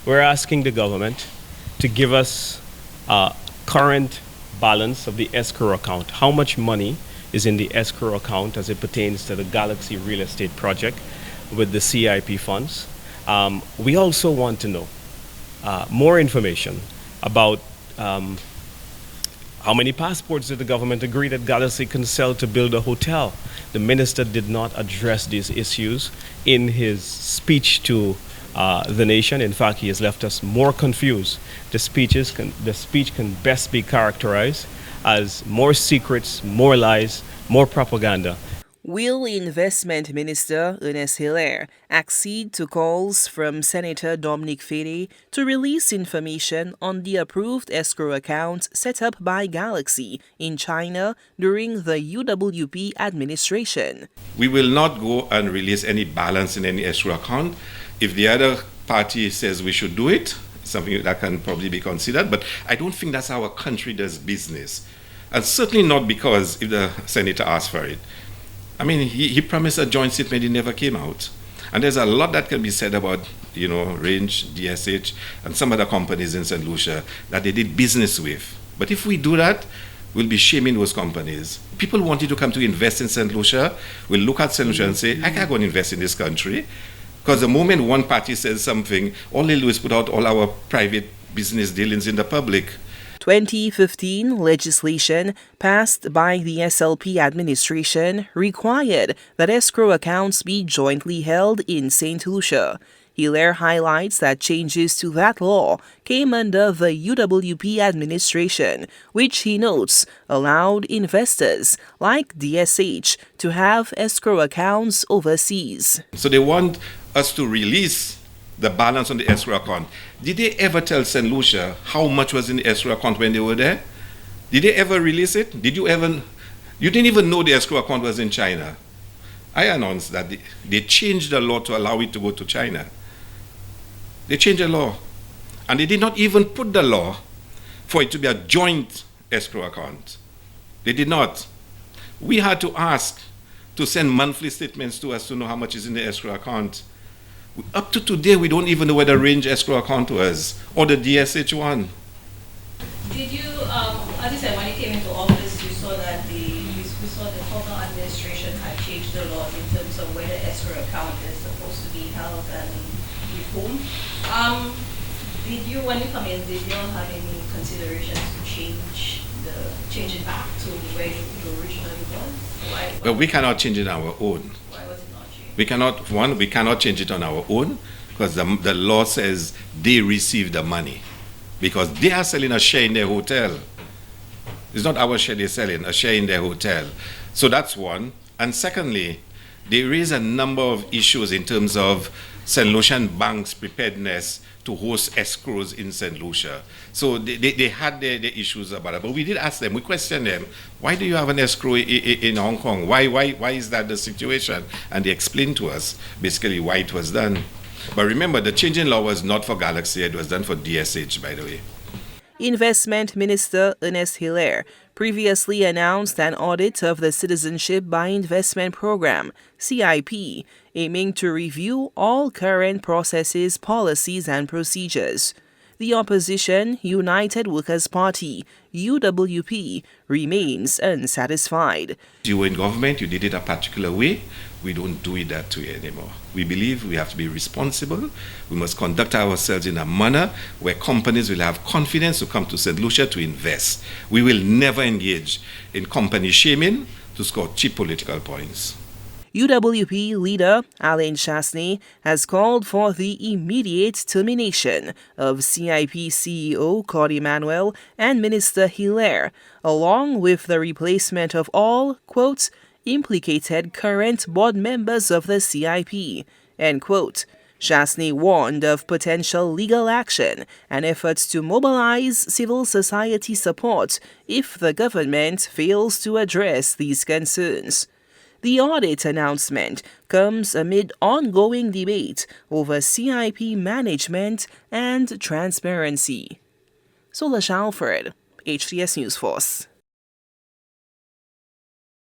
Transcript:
we're asking the government to give us a current balance of the escrow account. How much money is in the escrow account as it pertains to the Galaxy real estate project with the CIP funds? We also want to know more information about how many passports did the government agree that Galaxy can sell to build a hotel? The minister did not address these issues in his speech to the nation. In fact, he has left us more confused. The speech can best be characterized as more secrets, more lies, more propaganda. Will Investment Minister Ernest Hilaire accede to calls from Senator Dominic Fedee to release information on the approved escrow account set up by Galaxy in China during the UWP administration? We will not go and release any balance in any escrow account. If the other party says we should do it, something that can probably be considered, but I don't think that's how our country does business. And certainly not because if the senator asked for it. I mean, he promised a joint statement, it never came out. And there's a lot that can be said about, Range, DSH, and some other companies in St. Lucia that they did business with. But if we do that, we'll be shaming those companies. People wanting to come to invest in St. Lucia will look at St. Lucia and say, I can't go and invest in this country. Because the moment one party says something, all they do is put out all our private business dealings in the public. 2015 legislation passed by the SLP administration required that escrow accounts be jointly held in St. Lucia. Hilaire highlights that changes to that law came under the UWP administration, which he notes allowed investors like DSH to have escrow accounts overseas. So they want us to release the balance on the escrow account. Did they ever tell St. Lucia how much was in the escrow account when they were there? Did they ever release it? You didn't even know the escrow account was in China. I announced that they changed the law to allow it to go to China. They changed the law. And they did not even put the law for it to be a joint escrow account. They did not. We had to ask to send monthly statements to us to know how much is in the escrow account. Up to today, we don't even know where the Range escrow account was or the DSH one. Did you, as you said, when you came into office, you saw that we saw the total administration had changed the laws in terms of where the escrow account is supposed to be held and with whom. Did you, when you come in, did you all have any considerations to change it back to where it originally was? But we cannot change it on our own. We cannot change it on our own because the law says they receive the money because they are selling a share in their hotel. It's not our share they're selling, a share in their hotel. So that's one. And secondly, they raise a number of issues in terms of St. Lucian Bank's preparedness to host escrows in St. Lucia. So they had their issues about it. But we did ask them, we questioned them, why do you have an escrow in Hong Kong? Why is that the situation? And they explained to us basically why it was done. But remember, the change in law was not for Galaxy, it was done for DSH, by the way. Investment Minister Ernest Hilaire previously announced an audit of the Citizenship by Investment Program, CIP, aiming to review all current processes, policies, and procedures. The opposition, United Workers' Party, UWP, remains unsatisfied. You were in government, you did it a particular way. We don't do it that way anymore. We believe we have to be responsible. We must conduct ourselves in a manner where companies will have confidence to come to St. Lucia to invest. We will never engage in company shaming to score cheap political points. UWP leader Alain Chasney has called for the immediate termination of CIP CEO Claude Emmanuel and Minister Hilaire, along with the replacement of all, quote, implicated current board members of the CIP, end quote. Chasney warned of potential legal action and efforts to mobilize civil society support if the government fails to address these concerns. The audit announcement comes amid ongoing debate over CIP management and transparency. Sola Alfred, HTS News Force.